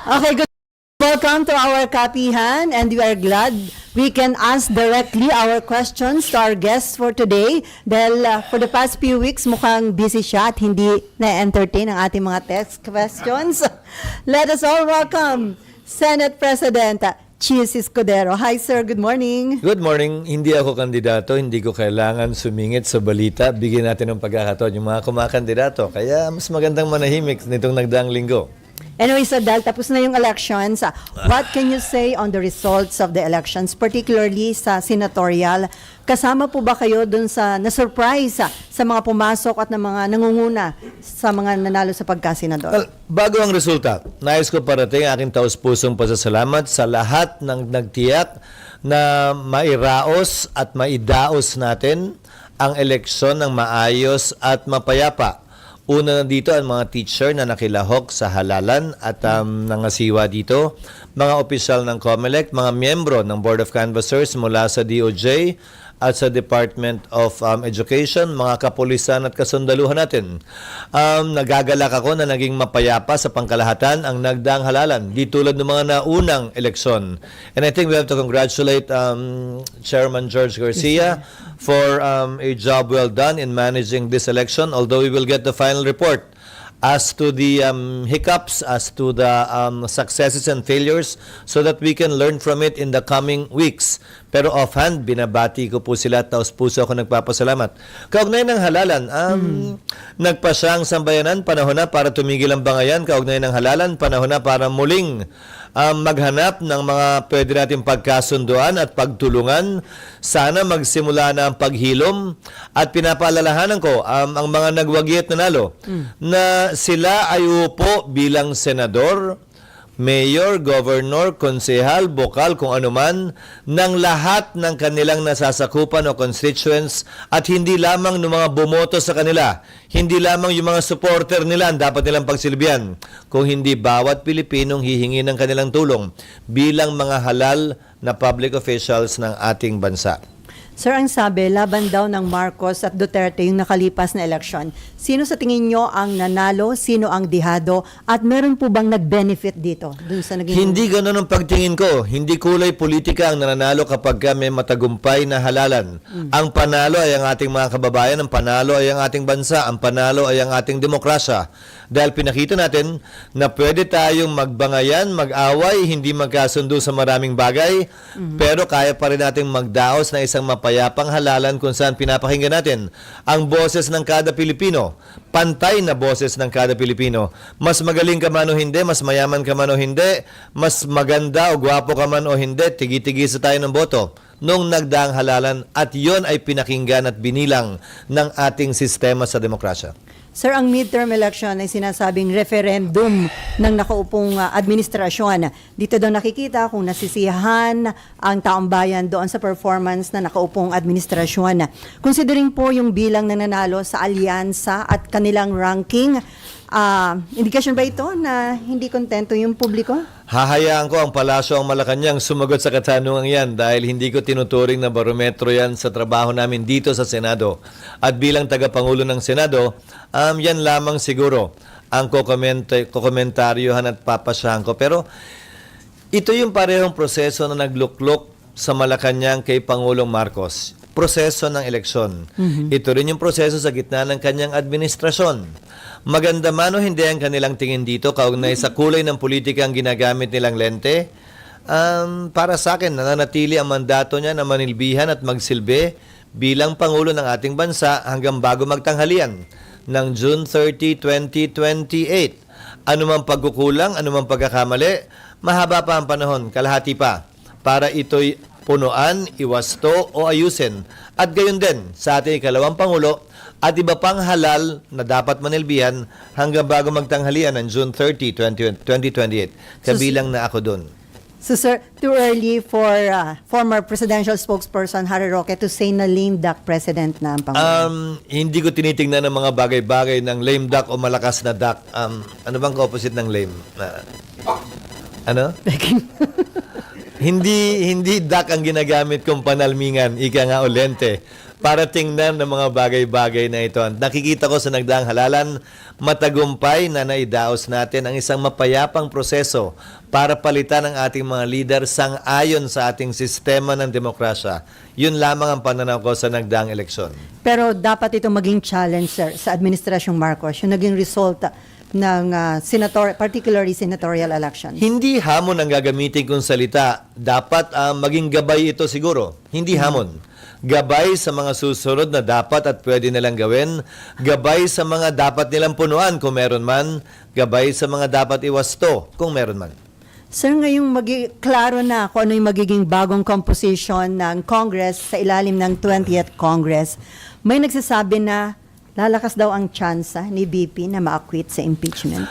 Okay, good. Welcome to our Kapihan, and we are glad we can ask directly our questions to our guests for today. Dahil for the past few weeks, mukhang busy siya at hindi na-entertain ang ating mga text questions. Let us all welcome Senate President Chis Escudero. Hi sir, good morning. Good morning. Hindi ako kandidato, hindi ko kailangan sumingit sa balita. Bigyan natin ng pagkakataon yung mga kumakandidato. Kaya mas magandang manahimik nitong nagdaang linggo. Anyway, sir, dahil tapos na yung elections, what can you say on the results of the elections, particularly sa senatorial? Kasama po ba kayo dun sa na-surprise sa mga pumasok at ng mga nangunguna sa mga nanalo sa pagkasenador? Well, bago ang resulta, nais ko parating aking taus-pusong pasasalamat sa lahat ng nagtiyak na mairaos at maidaos natin ang eleksyon ng maayos at mapayapa. Una na dito ang mga teacher na nakilahok sa halalan at nangasiwa dito, mga opisyal ng COMELEC, mga miyembro ng Board of Canvassers mula sa DOJ at sa Department of Education, mga kapulisan at kasundaluhan natin. Nagagalak ako na naging mapayapa sa pangkalahatan ang nagdaang halalan, di tulad ng mga naunang eleksyon. And I think we have to congratulate Chairman George Garcia for a job well done in managing this election, although we will get the final report as to the hiccups, as to the successes and failures, so that we can learn from it in the coming weeks. Pero offhand, binabati ko po sila at taos-puso ako nagpapasalamat. Kaugnay ng halalan, nagpa siyang sambayanan, panahon na para tumigil ang bangayan. Kaugnay ng halalan, panahon na para muling maghanap ng mga pwede natin pagkasunduan at pagtulungan. Sana magsimula na ang paghilom at pinapaalalahanan ko ang mga nagwagi at nanalo na sila ay upo bilang senador, mayor, governor, konsehal, bokal, kung anuman, ng lahat ng kanilang nasasakupan o constituents at hindi lamang ng mga bumoto sa kanila. Hindi lamang yung mga supporter nila ang dapat nilang pagsilbihan. Kung hindi bawat Pilipinong hihingi ng kanilang tulong bilang mga halal na public officials ng ating bansa. Sir, ang sabi, laban daw ng Marcos at Duterte yung nakalipas na eleksyon. Sino sa tingin nyo ang nanalo, sino ang dihado, at meron po bang nag-benefit dito? Dun sa naging... Hindi ganun ang pagtingin ko. Hindi kulay politika ang nananalo kapag may matagumpay na halalan. Ang panalo ay ang ating mga kababayan, ang panalo ay ang ating bansa, ang panalo ay ang ating demokrasya. Dahil pinakita natin na pwede tayong magbangayan, mag-away, hindi magkasundo sa maraming bagay, pero kaya pa rin nating magdaos na isang mapayapang halalan kung saan pinapakinggan natin ang boses ng kada Pilipino, pantay na boses ng kada Pilipino. Mas magaling ka man o hindi, mas mayaman ka man o hindi, mas maganda o gwapo ka man o hindi, tigi-tigisa tayo ng boto nung nagdaang halalan at yon ay pinakinggan at binilang ng ating sistema sa demokrasya. Sir, ang midterm election ay sinasabing referendum ng nakaupong administrasyon. Dito daw nakikita kung nasisiyahan ang taong bayan doon sa performance na nakaupong administrasyon. Considering po yung bilang na nanalo sa alyansa at kanilang ranking, indikasyon ba ito na hindi kontento yung publiko? Hahayaan ko ang Palasyo ang Malacanang sumagot sa katanungan yan dahil hindi ko tinuturing na barometro yan sa trabaho namin dito sa Senado. At bilang tagapangulo ng Senado, yan lamang siguro ang kukomentaryohan at papasyahan ko. Pero ito yung parehong proseso na nagluklok sa Malacanang kay Pangulong Marcos. Proseso ng eleksyon. Ito rin yung proseso sa gitna ng kanyang administrasyon. Maganda man o hindi ang kanilang tingin dito, kaugnay sa kulay ng politika ang ginagamit nilang lente, para sa akin, nananatili ang mandato niya na manilbihan at magsilbi bilang Pangulo ng ating bansa hanggang bago magtanghalian ng June 30, 2028. Anumang pagkukulang, anumang pagkakamali, mahaba pa ang panahon, kalahati pa, para ito'y punuan, iwasto o ayusin. At gayon din sa ating ikalawang Pangulo at iba pang halal na dapat manilbihan hanggang bago magtanghalian ng June 30, 2028. Kabilang na ako doon. So sir, too early for former presidential spokesperson Harry Roque to say na lame duck president na ang Pangulo? Hindi ko tinitingnan ng mga bagay-bagay ng lame duck o malakas na duck. Ano bang opposite ng lame? Ano? Hindi duck ang ginagamit kong panalmingan, ika nga o lente. para tingnan ng mga bagay-bagay na ito. Nakikita ko sa nagdaang halalan, matagumpay na naidaos natin ang isang mapayapang proseso para palitan ang ating mga leader sang-ayon sa ating sistema ng demokrasya. Yun lamang ang pananaw ko sa nagdaang eleksyon. Pero dapat ito maging challenge, sir, sa Administrasyong Marcos, yung naging resulta ng particularly senatorial elections. Hindi hamon ang gagamitin kong salita. Dapat maging gabay ito siguro. Hindi hamon. Gabay sa mga susunod na dapat at pwede nilang gawin. Gabay sa mga dapat nilang punuan kung meron man. Gabay sa mga dapat iwasto kung meron man. Sir, ngayong klaro na kung ano yung magiging bagong composition ng Congress sa ilalim ng 20th Congress, may nagsasabi na lalakas daw ang tsansa ni BP na ma-acquit sa impeachment.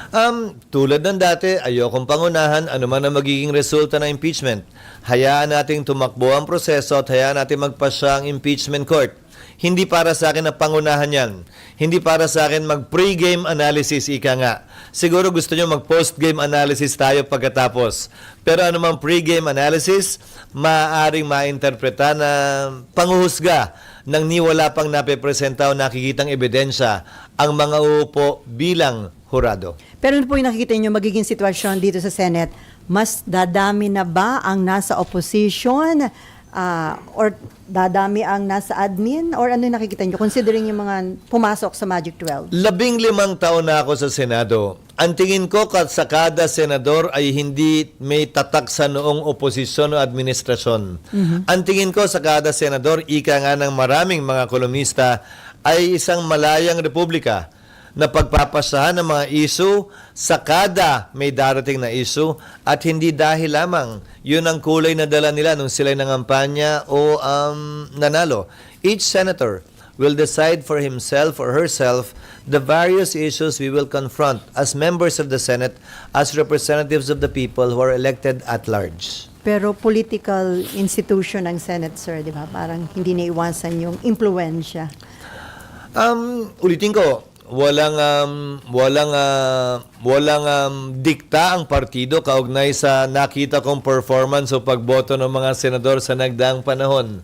Tulad ng dati, ayokong pangunahan ano man ang magiging resulta ng impeachment. Hayaan nating tumakbo ang proseso at hayaan natin magpasya ang impeachment court. Hindi para sa akin na pangunahan yan. Hindi para sa akin mag-pre-game analysis, ika nga. Siguro gusto nyo mag-post-game analysis tayo pagkatapos. Pero anumang pre-game analysis, maaaring mainterpreta na panghuhusga nang ni wala pang napepresenta o nakikitang ebidensya ang mga uupo bilang hurado. Pero ano po yung nakikita nyo magiging sitwasyon dito sa Senate? Mas dadami na ba ang nasa opposition or dadami ang nasa admin? Or ano yung nakikita nyo considering yung mga pumasok sa Magic 12? 15 taon na ako sa Senado. Ang tingin ko sa kada senador ay hindi may tatak sa noong oposisyon o administrasyon. Ang tingin ko sa kada senador, ika nga ng maraming mga kolumnista, ay isang malayang republika na pagpapasahan ng mga issue sa kada may darating na issue at hindi dahil lamang yun ang kulay na dala nila nung sila'y nangampanya o nanalo. Each senator will decide for himself or herself the various issues we will confront as members of the Senate, as representatives of the people who are elected at large. Pero political institution ng Senate, sir, di ba? Parang hindi naiwasan yung impluensya. Ulitin ko, walang dikta ang partido kaugnay sa nakita kong performance o pagboto ng mga senador sa nagdaang panahon.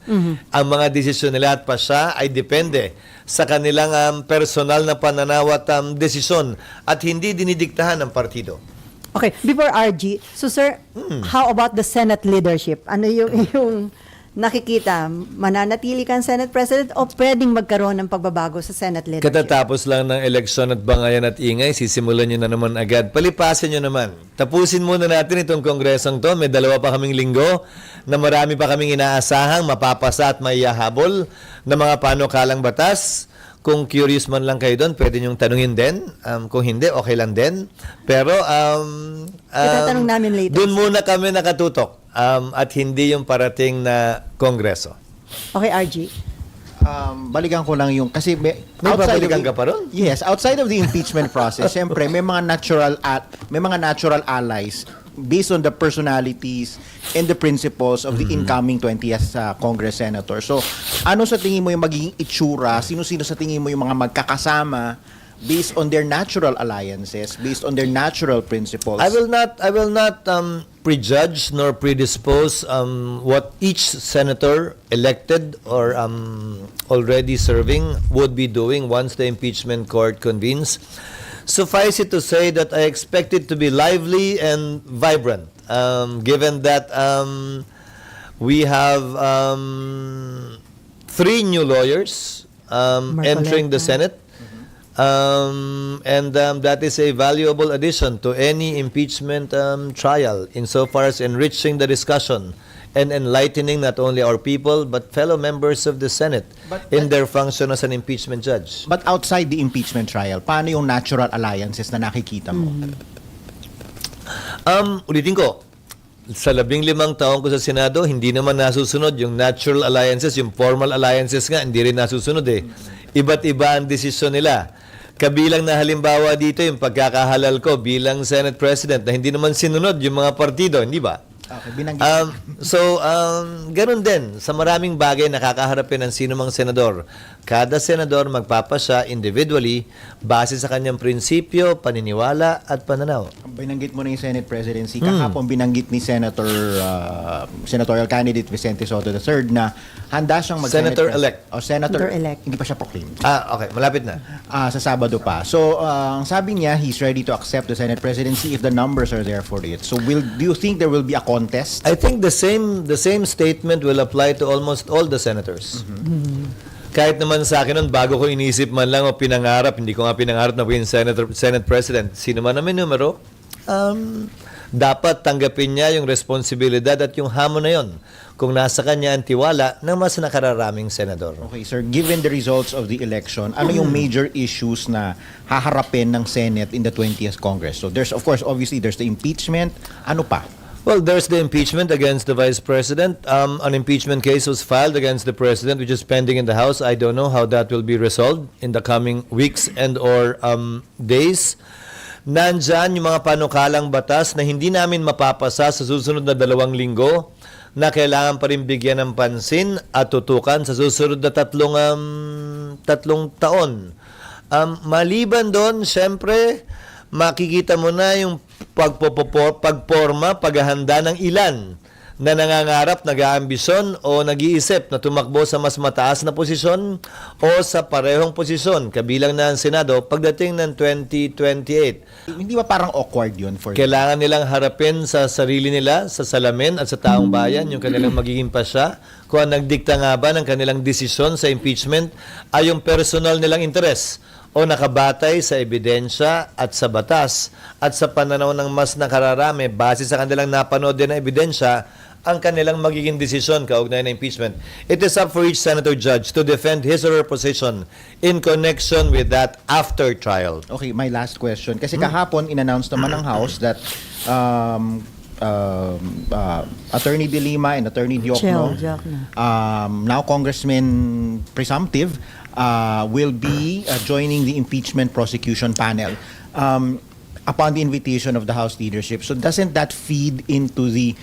Ang mga desisyon nila at pasya ay depende sa kanilang personal na pananaw at desisyon at hindi dinidiktahan ng partido. Okay, before RG, so sir, how about the Senate leadership? Ano yung nakikita? Mananatili kang Senate President o pwedeng magkaroon ng pagbabago sa Senate leadership? Katatapos lang ng eleksyon at bangayan at ingay, sisimulan nyo na naman agad. Palipasin nyo naman. Tapusin muna natin itong kongresong to. May 2 pa kaming linggo na marami pa kaming inaasahang mapapasa at maiyahabol na mga panukalang batas. Kung curious man lang kayo doon, pwede nyong tanungin din. Kung hindi, okay lang din. Pero, itatanong namin later. doon muna kami nakatutok. At hindi yung parating na kongreso. Okay, RG. Balikan ko lang yung kasi May babalikan ka pa ron? Yes, outside of the impeachment process, siyempre may mga natural allies based on the personalities and the principles of the incoming 20th Congress senator. So, ano sa tingin mo yung magiging itsura? Sino-sino sa tingin mo yung mga magkakasama based on their natural alliances, based on their natural principles? I will not prejudge nor predispose what each senator elected or already serving would be doing once the impeachment court convenes. Suffice it to say that I expect it to be lively and vibrant, given that we have 3 new lawyers entering the Senate. That is a valuable addition to any impeachment trial insofar as enriching the discussion and enlightening not only our people but fellow members of the Senate in their function as an impeachment judge. But outside the impeachment trial, paano yung natural alliances na nakikita mo? Ulitin ko, sa 15 taon ko sa Senado, hindi naman nasusunod yung natural alliances, yung formal alliances nga, hindi rin nasusunod eh. Iba't iba ang desisyon nila. Kabilang na halimbawa dito yung pagkakahalal ko bilang Senate President na hindi naman sinunod yung mga partido, hindi ba? Okay, binanggit. Ganun din, sa maraming bagay nakakaharapin ng sino mang senador. Kada senador magpapasya individually base sa kanyang prinsipyo, paniniwala at pananaw. Binanggit mo na yung Senate presidency. Kahapon binanggit ni senatorial candidate Vicente Soto III na handa siyang Senator-elect. Senator-elect. Hindi pa siya proclaimed. Okay, malapit na. Sa Sabado pa. So, ang sabi niya, he's ready to accept the Senate presidency if the numbers are there for it. So, do you think there will be a contest? I think the same statement will apply to almost all the senators. Kahit naman sa akin nun, bago ko inisip man lang o pinangarap, hindi ko nga pinangarap na maging Senate President, sino man na may numero, dapat tanggapin niya yung responsibilidad at yung hamon na yon kung nasa kanya ang tiwala ng mas nakararaming senador. Okay, sir. Given the results of the election, ano yung major issues na haharapin ng Senate in the 20th Congress? So, there's, of course, obviously, there's the impeachment. Ano pa? Well, there's the impeachment against the Vice President. An impeachment case was filed against the President, which is pending in the House. I don't know how that will be resolved in the coming weeks and or days. Nandyan yung mga panukalang batas na hindi namin mapapasa sa susunod na 2 linggo na kailangan pa rin bigyan ng pansin at tutukan sa susunod na tatlong taon. Maliban doon, syempre, makikita mo na yung pagporma, paghahanda ng ilan na nangangarap, nag-aambisyon o nag-iisip na tumakbo sa mas mataas na posisyon o sa parehong posisyon, kabilang na ang Senado, pagdating ng 2028. Hindi ba parang awkward yun for Kailangan nilang harapin sa sarili nila, sa salamin at sa taong bayan, yung kanilang magiging pasya, kung ang nagdikta nga ba ng kanilang desisyon sa impeachment ay yung personal nilang interes o nakabatay sa ebidensya at sa batas at sa pananaw ng mas nakararami base sa kanilang napanood din na ebidensya ang kanilang magiging desisyon kaugnay ng impeachment. It is up for each senator judge to defend his or her position in connection with that after trial. Okay, my last question. Kasi kahapon, in-announce naman ng House that Attorney De Lima and Attorney Diokno, now Congressman Presumptive, will be joining the impeachment prosecution panel upon the invitation of the House leadership. So doesn't that feed into the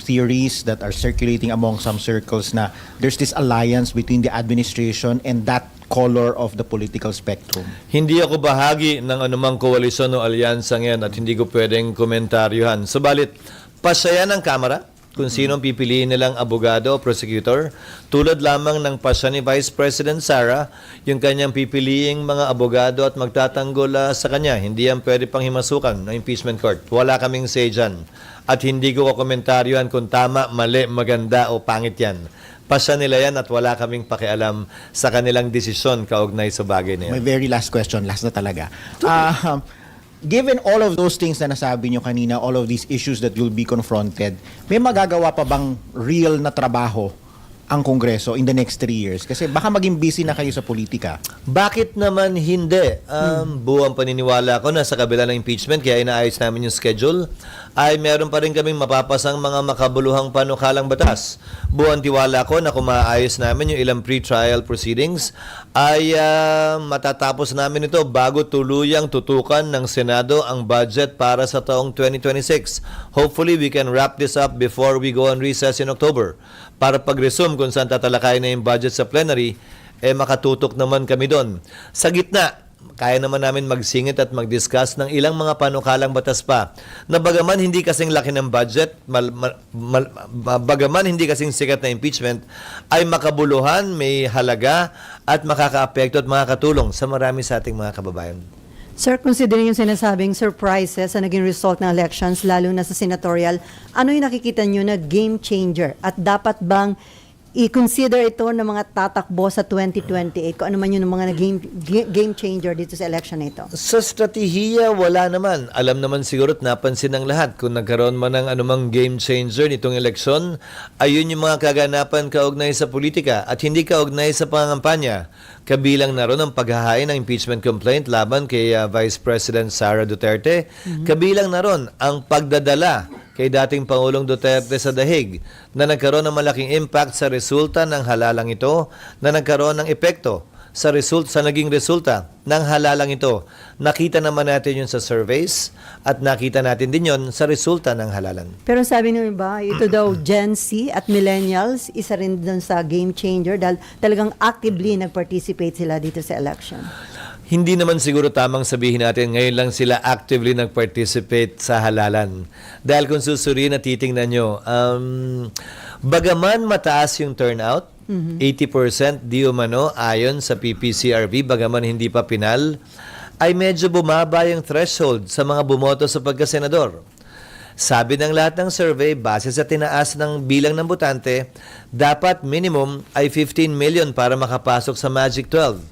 theories that are circulating among some circles na there's this alliance between the administration and that color of the political spectrum? Hindi ako bahagi ng anumang koalisyon o alyansa ngayon at hindi ko pwedeng komentaryohan. Subalit, pasya ng Kamara kung sino ang pipiliin nilang abogado o prosecutor, tulad lamang ng pasya ni Vice President Sara, yung kanyang pipiliing mga abogado at magtatanggol sa kanya. Hindi yan pwede pang himasukan ng impeachment court. Wala kaming say dyan. At hindi ko komentaryohan kung tama, mali, maganda o pangit yan. Pasya nila yan at wala kaming pakialam sa kanilang desisyon kaugnay sa bagay na yan. My very last question, last na talaga. Given all of those things na nasabi nyo kanina, all of these issues that you'll be confronted, may magagawa pa bang real na trabaho ang Kongreso in the next 3 years? Kasi baka maging busy na kayo sa politika. Bakit naman hindi? Buwang paniniwala ko na sa kabila ng impeachment, kaya inaayos namin yung schedule, ay meron pa rin kaming mapapasang mga makabuluhang panukalang batas. Buwang tiwala ko na kung maayos namin yung ilang pre-trial proceedings, ay matatapos namin ito bago tuluyang tutukan ng Senado ang budget para sa taong 2026. Hopefully, we can wrap this up before we go on recess in October. Para pag-resume kung saan tatalakayin na yung budget sa plenary, makatutok naman kami doon. Sa gitna, kaya naman namin magsingit at mag-discuss ng ilang mga panukalang batas pa na bagaman hindi kasing laki ng budget, bagaman hindi kasing sikat na impeachment, ay makabuluhan, may halaga at makakaapekto at makakatulong sa marami sa ating mga kababayan. Sir, considering yung sinasabing surprises sa naging result ng elections, lalo na sa senatorial, ano yung nakikita nyo na game changer? At dapat bang i-consider ito ng mga tatakbo sa 2028? Kung ano man yung mga game changer dito sa election na ito? Sa strategiya, wala naman. Alam naman siguro at napansin ng lahat kung nagkaroon man ng anumang game changer nitong eleksyon, ayun yung mga kaganapan kaugnay sa politika at hindi kaugnay sa pangangampanya. Kabilang na ron ang paghahain ng impeachment complaint laban kay Vice President Sara Duterte. Kabilang na ron ang pagdadala kay dating Pangulong Duterte sa dahig na nagkaroon ng malaking impact sa resulta ng halalang ito na nagkaroon ng epekto sa naging resulta ng halalang ito. Nakita naman natin yun sa surveys at nakita natin din yun sa resulta ng halalan. Pero sabi nyo ba, ito daw Gen Z at Millennials, isa rin dun sa game changer dahil talagang actively nag-participate sila dito sa election. Hindi naman siguro tamang sabihin natin ngayon lang sila actively nag-participate sa halalan. Dahil kung susuriin at titingnan nyo, bagaman mataas yung turnout, 80% di umano ayon sa PPCRB, bagaman hindi pa pinal, ay medyo bumaba yung threshold sa mga bumoto sa pagkasenador. Sabi ng lahat ng survey, base sa tinaas ng bilang ng botante, dapat minimum ay 15 million para makapasok sa Magic 12.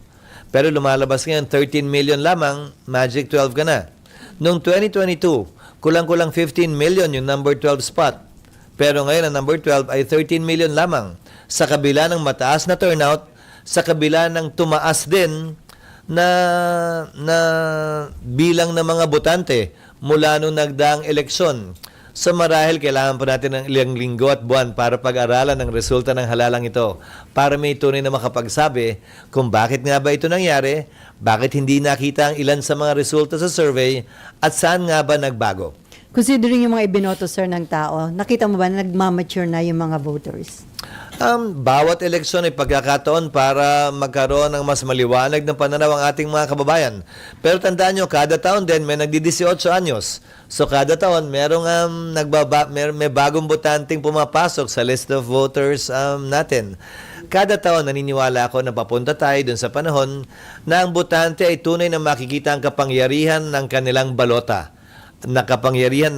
Pero lumalabas ngayon, 13 million lamang, Magic 12 ka na. Noong 2022, kulang-kulang 15 million yung number 12 spot. Pero ngayon, ang number 12 ay 13 million lamang. Sa kabila ng mataas na turnout, sa kabila ng tumaas din na bilang ng mga botante mula nung nagdaang eleksyon. So marahil kailangan pa natin ng ilang linggo at buwan para pag-aralan ang resulta ng halalang ito para may tunay na makapagsabi kung bakit nga ba ito nangyari, bakit hindi nakita ang ilan sa mga resulta sa survey at saan nga ba nagbago. Considering yung mga ibinoto, sir, ng tao, nakita mo ba na nagmamature na yung mga voters? Bawat eleksyon ay pagkakataon para magkaroon ng mas maliwanag na pananaw ang ating mga kababayan. Pero tandaan nyo, kada taon din may nagdi-18 anyos. So kada taon merong may bagong botanteng pumapasok sa list of voters natin. Kada taon naniniwala ako na papunta tayo dun sa panahon na ang botante ay tunay na makikita ang kapangyarihan ng kanilang balota. Nakapangyarihan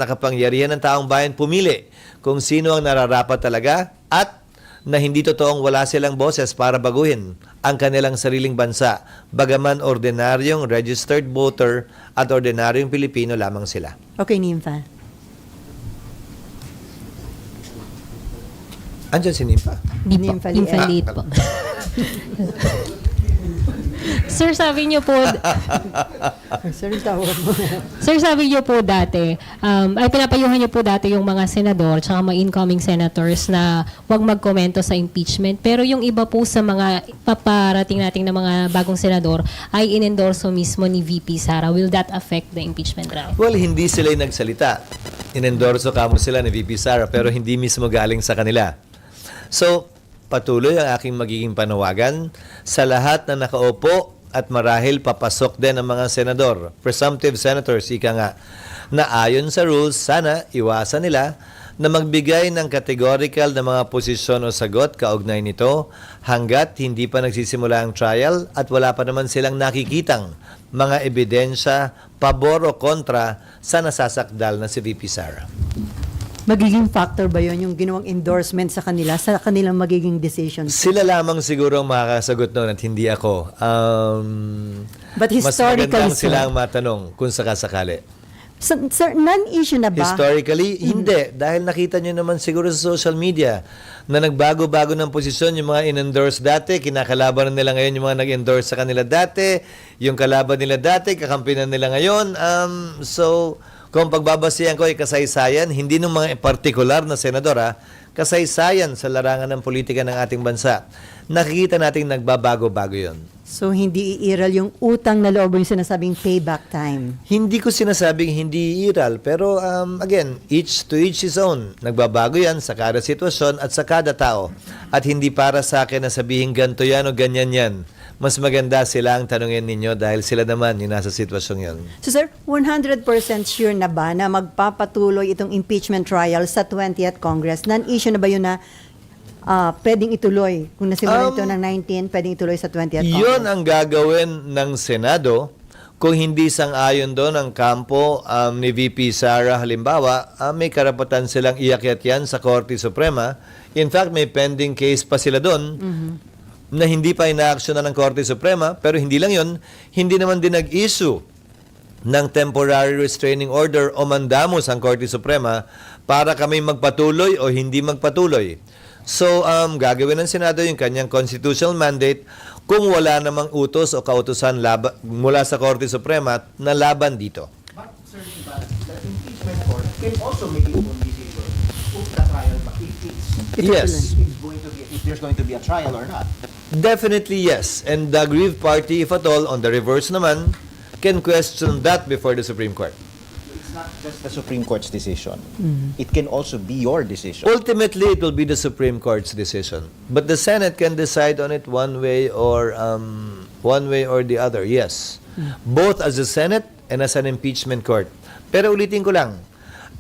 ng taong bayan pumili kung sino ang nararapat talaga at na hindi totoong wala silang boses para baguhin ang kanilang sariling bansa, bagaman ordinaryong registered voter at ordinaryong Pilipino lamang sila. Okay, Nympha. Andiyan si Nympha. Nympha Liet. Nympha Liet po. Sir, sabi niyo po, Sir, tawag mo. Sir, sabi niyo po dati, ay pinapayuhan niyo po dati yung mga senador tsaka mga incoming senators na huwag magkomento sa impeachment. Pero yung iba po sa mga paparating nating na mga bagong senador ay inendorso mismo ni VP Sara. Will that affect the impeachment drive? Well, hindi sila yung nagsalita. Inendorso kamo sila ni VP Sara pero hindi mismo galing sa kanila. So, patuloy ang aking magiging panawagan sa lahat na nakaupo at marahil papasok din ang mga senador, presumptive senators, ika nga, na ayon sa rules, sana iwasan nila na magbigay ng categorical na mga posisyon o sagot kaugnay nito hanggat hindi pa nagsisimula ang trial at wala pa naman silang nakikitang mga ebidensya, pabor o kontra sa nasasakdal na si VP Sara. Magiging factor ba yun yung ginawang endorsement sa kanila, sa kanilang magiging decision? Sila lamang siguro ang makakasagot noon at hindi ako. But Mas historically, magandang sir, sila ang matanong kung sakasakali. sir, non-issue na ba? Historically, hindi. Dahil nakita nyo naman siguro sa social media na nagbago-bago ng posisyon yung mga in-endorse dati, kinakalaban nila ngayon yung mga nag-endorse sa kanila dati, yung kalaban nila dati, kakampinan nila ngayon. So, kung pagbabasihan ko ay kasaysayan, hindi ng mga partikular na senador, kasaysayan sa larangan ng politika ng ating bansa. Nakikita natin nagbabago-bago yon. So, hindi iiral yung utang na loob yung sinasabing payback time. Hindi ko sinasabing hindi iral, pero again, each to each his own. Nagbabago yan sa kada sitwasyon at sa kada tao. At hindi para sa akin na sabihin ganito yan o ganyan yan. Mas maganda sila ang tanungin ninyo dahil sila naman yung nasa sitwasyong yun. So, sir, 100% sure na ba na magpapatuloy itong impeachment trial sa 20th Congress? Non-issue na ba yun na pwedeng ituloy? Kung nasimulan ito ng 19, pwedeng ituloy sa 20th Congress? Yun ang gagawin ng Senado kung hindi sang-ayon doon ang kampo ni VP Sara halimbawa, may karapatan silang iakyat yan sa Korte Suprema. In fact, may pending case pa sila doon na hindi pa ina-actionan ng Korte Suprema, pero hindi lang yun, hindi naman din nag-issue ng temporary restraining order o mandamos ang Korte Suprema para kami magpatuloy o hindi magpatuloy. So, gagawin ng Senado yung kanyang constitutional mandate kung wala namang utos o kautusan mula sa Korte Suprema na laban dito. But, sir, the impeachment court can also make its own decision Yes. If there's going to be a trial or not. Definitely yes. And the aggrieved party, if at all, on the reverse naman, can question that before the Supreme Court. It's not just the Supreme Court's decision. It can also be your decision. Ultimately, it will be the Supreme Court's decision. But the Senate can decide on it one way or the other, yes. Both as a Senate and as an impeachment court. Pero ulitin ko lang,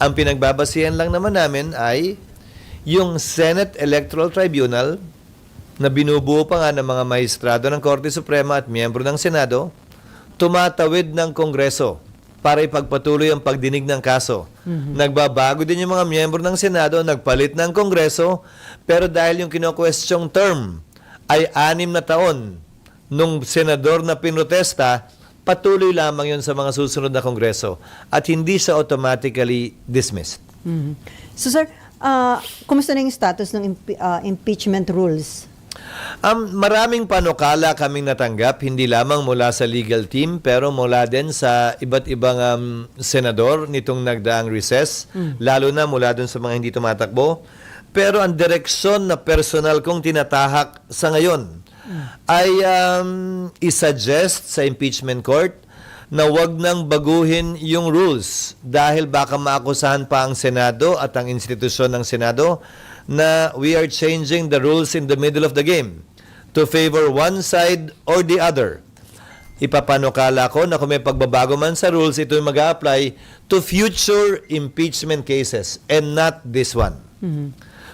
ang pinagbabasihan lang naman namin ay yung Senate Electoral Tribunal na binubuo pa nga ng mga maestrado ng Korte Suprema at miyembro ng Senado, tumatawid ng Kongreso para ipagpatuloy ang pagdinig ng kaso. Nagbabago din yung mga miyembro ng Senado, nagpalit ng Kongreso, pero dahil yung kino-questioning term ay 6 na taon nung senador na pinrotesta, patuloy lamang yun sa mga susunod na Kongreso at hindi siya automatically dismissed. So sir, kumusta na yung status ng impeachment rules? Maraming panukala kaming natanggap, hindi lamang mula sa legal team, pero mula din sa iba't ibang senador nitong nagdaang recess, lalo na mula dun sa mga hindi tumatakbo. Pero ang direksyon na personal kong tinatahak sa ngayon ay isuggest sa impeachment court na wag nang baguhin yung rules dahil baka maakusahan pa ang Senado at ang institusyon ng Senado na we are changing the rules in the middle of the game to favor one side or the other. Ipapanukala ko na kung may pagbabago man sa rules, ito yung mag-a-apply to future impeachment cases and not this one.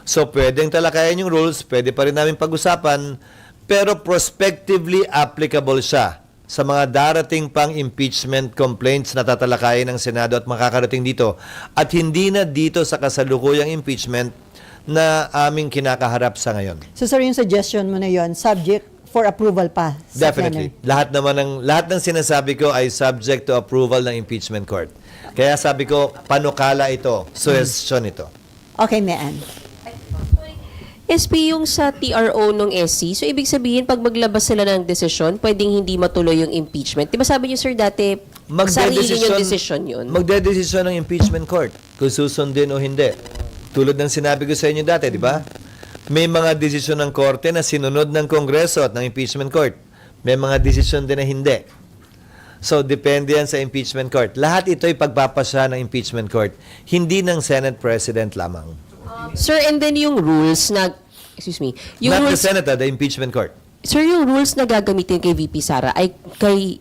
So pwedeng talakayan yung rules, pwede pa rin namin pag-usapan, pero prospectively applicable siya sa mga darating pang impeachment complaints na tatalakayin ng Senado at makakarating dito. At hindi na dito sa kasalukuyang impeachment na aming kinakaharap sa ngayon. So sir, yung suggestion mo na yon, subject for approval pa sa Definitely. Senate. Lahat ng sinasabi ko ay subject to approval ng impeachment court. Kaya sabi ko, panukala ito, suggestion ito. Okay, Mean. SP yung sa TRO ng SC, so ibig sabihin pag maglabas sila ng desisyon, pwedeng hindi matuloy yung impeachment. Di ba sabi niyo sir dati, sarili yung desisyon yun? Magdedesisyon ng impeachment court kung susundin o hindi. Tulad ng sinabi ko sa inyo dati, di ba? May mga desisyon ng korte na sinunod ng Kongreso at ng impeachment court. May mga desisyon din na hindi. So, depende yan sa impeachment court. Lahat ito ay pagpapasya ng impeachment court, hindi ng Senate President lamang. Sir, and then yung rules na, yung Not the rules, Senate, the impeachment court. sir, yung rules na gagamitin kay VP Sara ay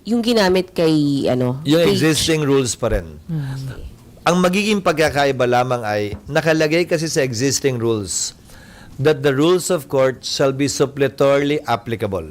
yung ginamit kay, Yung kay- existing rules pa rin. Ang magiging pagkakaiba lamang ay nakalagay kasi sa existing rules that the rules of court shall be suppletorily applicable.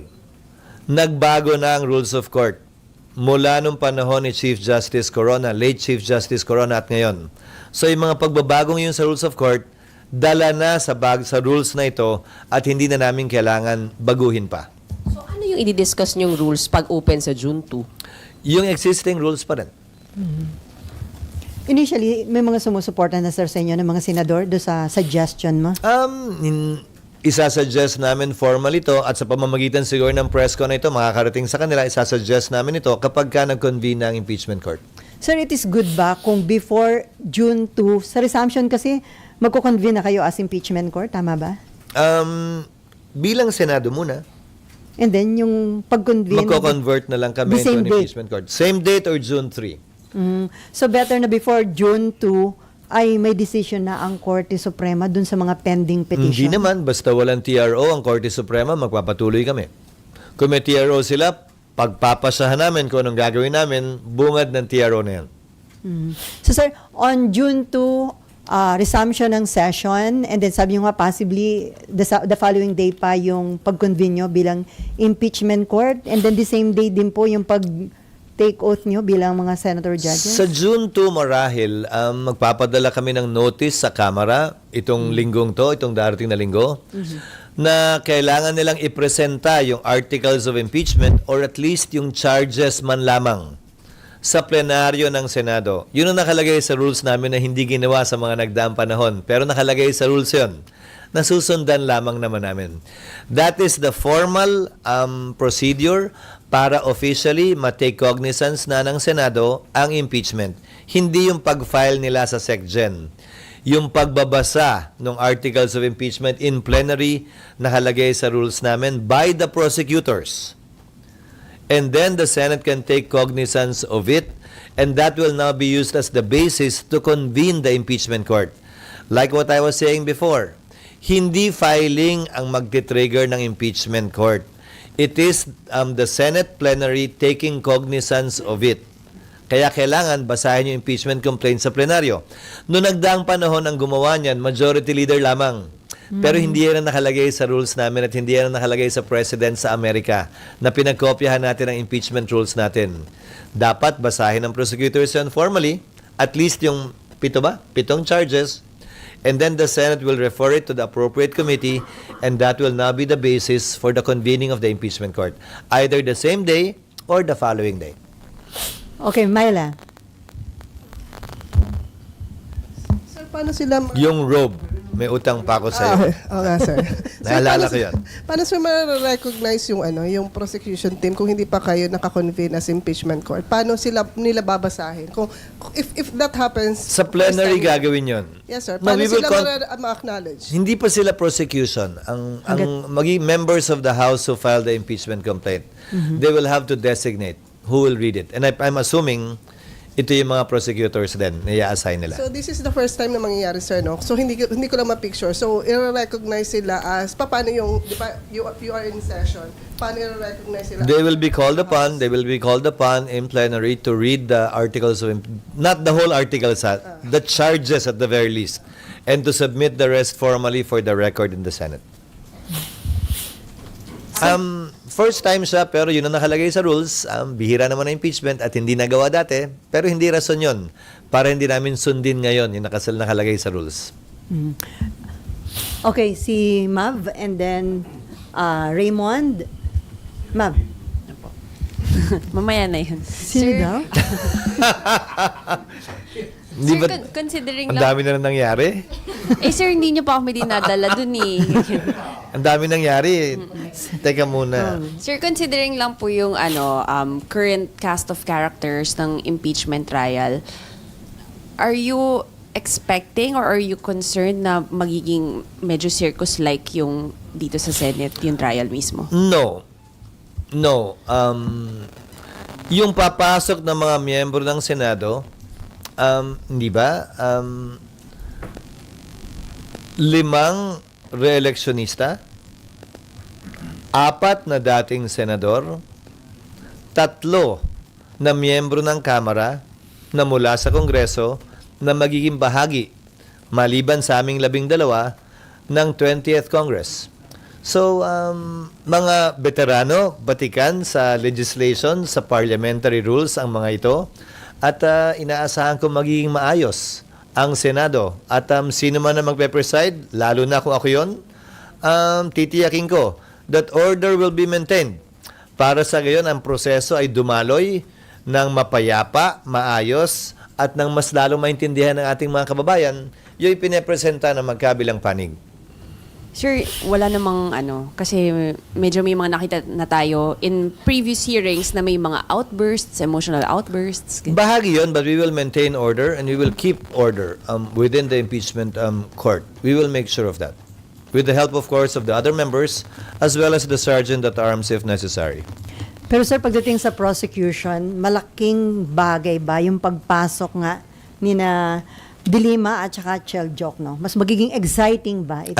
Nagbago na ang rules of court mula nung panahon ni Chief Justice Corona, late Chief Justice Corona at ngayon. So yung mga pagbabagong yun sa rules of court, dala na sa rules na ito at hindi na namin kailangan baguhin pa. So ano yung i-discuss niyong rules pag open sa June 2? Yung existing rules pa rin. Initially, may mga sumusuporta na sir sa inyo ng mga senador do sa suggestion mo? Isasuggest namin formally ito at sa pamamagitan siguro ng press con na ito, makakarating sa kanila, isasuggest namin ito kapag ka nag-convene ng impeachment court. Sir, it is good ba kung before June 2, sa resumption kasi, magko-convene na kayo as impeachment court, tama ba? Bilang Senado muna, And then, yung pag-convene... magko-convert na lang kami The into same an date. impeachment court. Same date or June 3? So, better na before June 2, ay may decision na ang Korte Suprema dun sa mga pending petition. Hindi naman, basta walang TRO, ang Korte Suprema, magpapatuloy kami. Kung may TRO sila, pagpapasahan namin kung anong gagawin namin, bungad ng TRO na yan. So, sir, on June 2, resumption ng session, and then sabi nyo nga possibly the following day pa yung pag-convene nyo bilang impeachment court, and then the same day din po yung pag-take oath nyo bilang mga senator judges? Sa June 2 marahil, magpapadala kami ng notice sa Kamara itong linggong to, itong darating na linggo, na kailangan nilang ipresenta yung articles of impeachment or at least yung charges man lamang sa plenaryo ng Senado. Yun ang nakalagay sa rules namin na hindi ginawa sa mga nagdaang panahon. Pero nakalagay sa rules yun. Nasusundan lamang naman namin. That is the formal procedure para officially ma-take cognizance na ng Senado ang impeachment. Hindi yung pag-file nila sa SecGen. yung pagbabasa ng articles of impeachment in plenary nakalagay sa rules namin by the prosecutors. And then the Senate can take cognizance of it, and that will now be used as the basis to convene the impeachment court. Like what I was saying before, hindi filing ang magti-trigger ng impeachment court. It is the Senate plenary taking cognizance of it. Kaya kailangan basahin yung impeachment complaint sa plenaryo. Noong nagdaang panahon ang gumawa niyan, majority leader lamang. Pero hindi yan ang nakalagay sa rules namin at hindi yan ang nakalagay sa president sa Amerika na pinagkopyahan natin ang impeachment rules natin. Dapat basahin ng prosecutors yan formally, at least yung 7 charges, and then the Senate will refer it to the appropriate committee, and that will now be the basis for the convening of the impeachment court, either the same day or the following day. Okay, Myla. Sir, paano sila Yung robe, may utang pa ako sa'yo. nga, sir. Naalala paano ko yan. Paano sir ma-recognize yung prosecution team kung hindi pa kayo naka-convene as impeachment court? Paano nila babasahin? Kung if that happens Sa plenary first time- gagawin yon. Yes, sir. No, Paano we will sila ma-acknowledge? Hindi pa sila prosecution. Ang maging members of the House who filed the impeachment complaint, they will have to designate who will read it. And I'm assuming ito yung mga prosecutors din na i-assign nila. So this is the first time na mangyayari, sir, no? So hindi ko lang ma-picture. So i-recognize sila as paano yung di ba you are in session. Paano i-recognize sila? They will be called upon in plenary to read the articles of not the whole articles, the charges at the very least, and to submit the rest formally for the record in the Senate. First time siya, pero yun ang nakalagay sa rules. Bihira naman ang impeachment at hindi nagawa dati, pero hindi rason yun para hindi namin sundin ngayon yung nakalagay sa rules. Okay, si Mav and then Raymond. Mav. Mamaya na yun. Sino daw? Hindi Sir, ba, considering ang lang... dami na nangyari? Sir, hindi niyo pa kami dinadala dun eh. Ang dami nangyari. Teka muna. Sir, considering lang po yung current cast of characters ng impeachment trial, are you expecting or are you concerned na magiging medyo circus-like yung dito sa Senate, yung trial mismo? No. Yung papasok ng mga miyembro ng Senado, hindi ba? 5 re-electionista, 4 na dating senador, 3 na miyembro ng Kamara na mula sa Kongreso na magiging bahagi, maliban sa aming 12, ng 20th Congress. So, mga veterano, batikan sa legislation, sa parliamentary rules ang mga ito, at inaasahan ko magiging maayos ang Senado. At sino man na magpe-preside, lalo na kung ako yun, titiyakin ko that order will be maintained. Para sa gayon, ang proseso ay dumaloy ng mapayapa, maayos, at ng mas lalong maintindihan ng ating mga kababayan, yung ipinapresenta ng magkabilang panig. Sir, wala namang kasi medyo may mga nakita na tayo in previous hearings na may mga outbursts, emotional outbursts. Bahagi yun, but we will maintain order and we will keep order within the impeachment court. We will make sure of that. With the help, of course, of the other members as well as the sergeant at arms if necessary. Pero sir, pagdating sa prosecution, malaking bagay ba yung pagpasok nga ni na Dilima at saka Chel Jokno? Mas magiging exciting ba ito?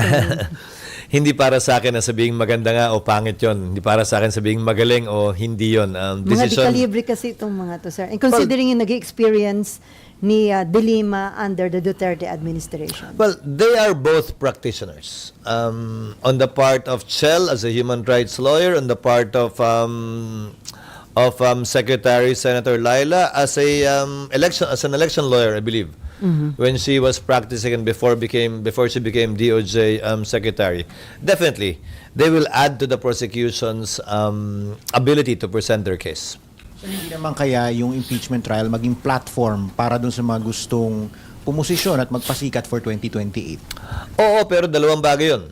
Hindi para sa akin na sabihing maganda nga o pangit yon. Hindi para sa akin sabihing magaling o hindi yon. Mga di-calibre kasi itong mga to, sir. And considering yung nag-experience ni Dilima under the Duterte administration. Well, they are both practitioners. On the part of Chel as a human rights lawyer, on the part of Secretary Senator Laila as an election lawyer, I believe. When she was practicing and before she became DOJ secretary. Definitely, they will add to the prosecution's ability to present their case. So, hindi naman kaya yung impeachment trial maging platform para dun sa mga gustong pumosisyon at magpasikat for 2028? Oo, pero dalawang bagay yun.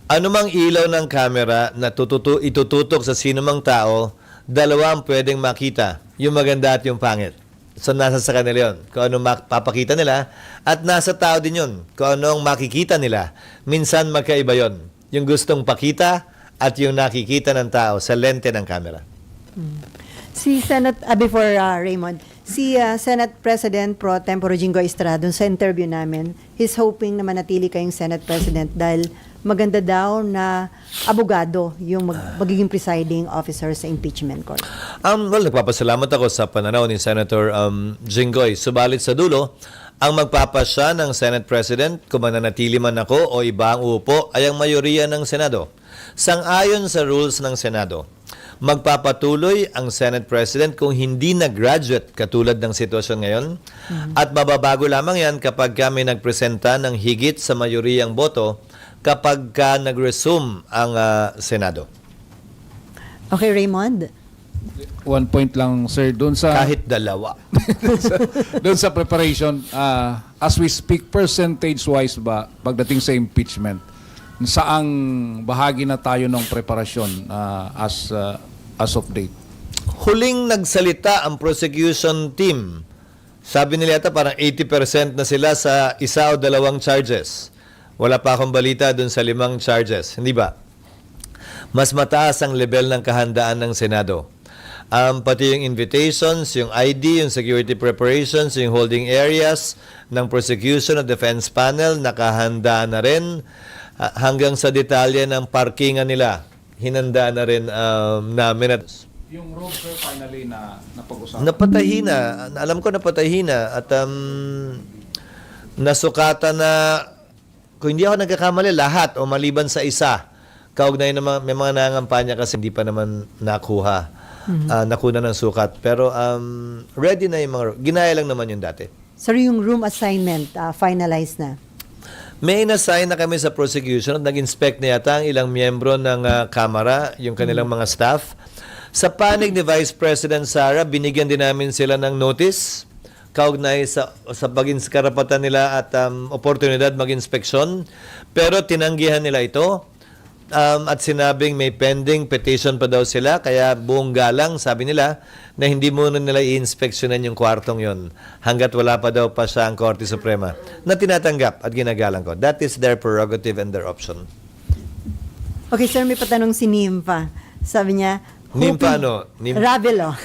Anumang ilaw ng camera na itututok sa sinumang tao, dalawa ang pwedeng makita, yung maganda at yung pangit. So, nasa sa kanila yun. Kung anong mapapakita nila. At nasa tao din yun. Kung anong makikita nila. Minsan magkaiba yun. Yung gustong pakita at yung nakikita ng tao sa lente ng camera. Si before Raymond, si Senate President Pro Tempore Jingo Estrada sa interview namin, he's hoping na manatili kayong Senate President dahil maganda daw na abogado yung magiging presiding officer sa impeachment court. Well, nagpapasalamat ako sa pananaw ni Senator Jinggoy. Subalit sa dulo, ang magpapasya ng Senate President, kung mananatili man ako o iba ang uupo, ay ang mayoriya ng Senado. Sang-ayon sa rules ng Senado, magpapatuloy ang Senate President kung hindi na-graduate katulad ng sitwasyon ngayon at mababago lamang yan kapag kami nagpresenta ng higit sa mayoriyang boto kapag ka nag-resume ang Senado. Okay, Raymond? One point lang, sir, doon sa Kahit dalawa. doon sa preparation, as we speak, percentage-wise ba, pagdating sa impeachment, saang bahagi na tayo ng preparasyon as of date? Huling nagsalita ang prosecution team. Sabi nila yata parang 80% na sila sa isa o dalawang charges. Wala pa akong balita dun sa 5 charges. Hindi ba? Mas mataas ang level ng kahandaan ng Senado. Pati yung invitations, yung ID, yung security preparations, yung holding areas ng prosecution at defense panel, nakahanda na rin. Hanggang sa detalye ng parkingan nila, hinanda na rin namin. Yung road, sir, finally na napag-usapan. Napatahi na. Alam ko napatahi na. At nasukatan na, kung hindi ako nagkakamali, lahat o maliban sa isa. Kaugnay na may mga nangangampanya kasi hindi pa naman nakuha. Nakuna ng sukat. Pero ready na yung mga, ginaya lang naman yung dati. Sir, yung room assignment, finalized na. May inassign na kami sa prosecution at nag-inspect na yata ang ilang miyembro ng Kamara, yung kanilang mga staff. Sa panig ni Vice President Sara, binigyan din namin sila ng notice kaugnay sa karapatan nila at oportunidad mag-inspeksyon. Pero tinanggihan nila ito at sinabing may pending petition pa daw sila, kaya buong galang sabi nila na hindi muna nila i-inspeksyonan yung kwartong yon hanggat wala pa daw pa siya ang Korte Suprema na tinatanggap at ginagalang ko. That is their prerogative and their option. Okay, sir, may patanong si Nimpa. Sabi niya, Nimpa ano? Ravelo.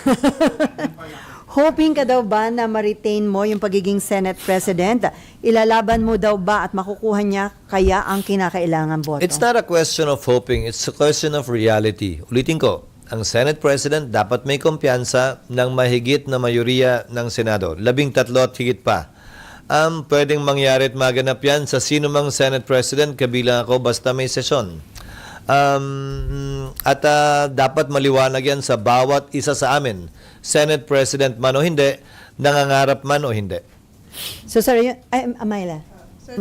Hoping ka daw ba na ma-retain mo yung pagiging Senate President? Ilalaban mo daw ba at makukuha niya kaya ang kinakailangan boto? It's not a question of hoping, it's a question of reality. Ulitin ko, ang Senate President dapat may kumpiyansa ng mahigit na mayoriya ng Senado. 13 at higit pa. Pwedeng mangyari at maganap yan sa sino mang Senate President, kabilang ako basta may sesyon. Dapat maliwanag yan sa bawat isa sa amin. Senate President man o hindi, nangangarap man o hindi. So, sir, Amayla. Sir,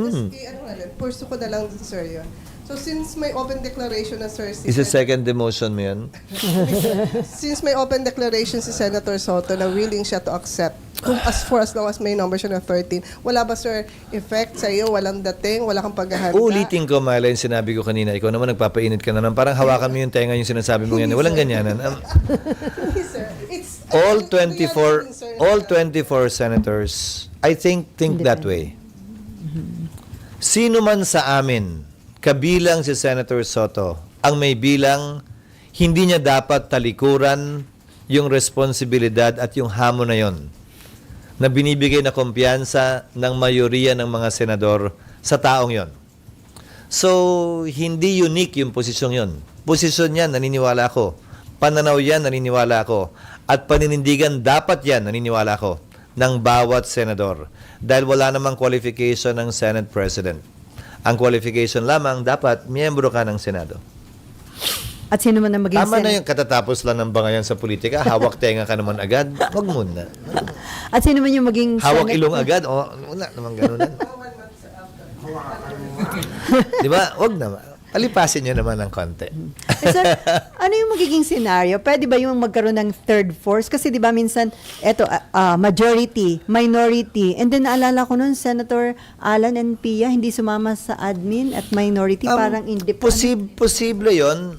purso ko na lang, sir, yun. So, since may open declaration na, sir, Is a second demotion mo yan? since may open declaration si Senator Soto na willing siya to accept, as long as may number siya na 13, wala ba, sir, effect sa iyo? Walang dating? Wala kang paghahanda? Uulitin ko, Myla, yung sinabi ko kanina. Ikaw naman nagpapainit ka na. Parang hawakan mo yung tenga yung sinasabi mo yan. Walang ganyanan. Sir, it's All 24 senators, I think that way. Sino man sa amin, kabilang si Senator Soto, ang may bilang, hindi niya dapat talikuran yung responsibilidad at yung hamon na yon na binibigay na kumpiyansa ng mayoriya ng mga senador sa taong yon. So, hindi unique yung posisyon yon. Posisyon yan, naniniwala ako. Pananaw yan, naniniwala ako. At paninindigan dapat yan, naniniwala ako, ng bawat senador. Dahil wala namang qualification ng Senate President. Ang qualification lamang, dapat miyembro ka ng Senado. At sino man ang maging Tama na yung katatapos lang ng bangayan sa politika. Hawak tenga ka naman agad. Huwag muna. At sino man yung maging Hawak Senate- ilong agad. O, wala naman ganun. Di ba? Huwag naman. Palipasin nyo naman ng konti. Sir, ano yung magiging scenario? Pwede ba yung magkaroon ng third force? Kasi di ba minsan, majority, minority, and then naalala ko nun, Senator Alan and Pia, hindi sumama sa admin at minority, parang independent. Posible yon,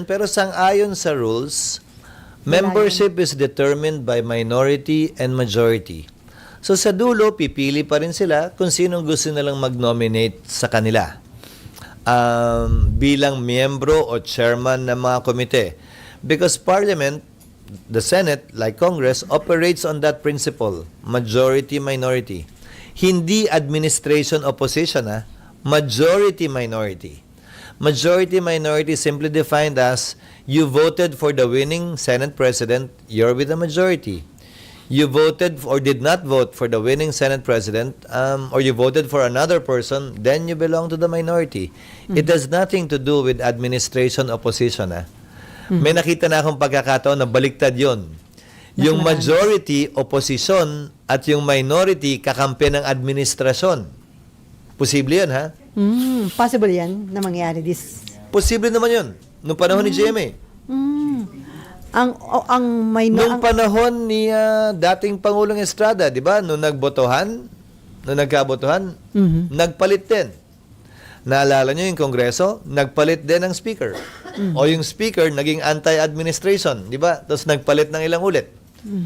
pero sang-ayon sa rules, Membership is determined by minority and majority. So sa dulo, pipili pa rin sila kung sinong gusto nilang mag-nominate sa kanila bilang miyembro o chairman ng mga komite. Because Parliament, the Senate, like Congress, operates on that principle, majority-minority. Hindi administration-opposition, majority-minority. Majority-minority simply defined as you voted for the winning Senate President, you're with the majority. You voted or did not vote for the winning Senate President, or you voted for another person, then you belong to the minority. It has nothing to do with administration opposition. May nakita na akong pagkakataon na baliktad yon. Yung majority, opposition, at yung minority, kakampi ng administrasyon. Posible yun, ha? Possible yan na mangyari this. Posible naman yun. Noong panahon ni GMA. Ang Noong panahon ni dating Pangulong Estrada, di ba? Noong nagkabotohan, nagpalit din. Naalala nyo yung Kongreso, nagpalit din ng speaker. O yung speaker, naging anti-administration, di ba? Tapos nagpalit ng ilang ulit.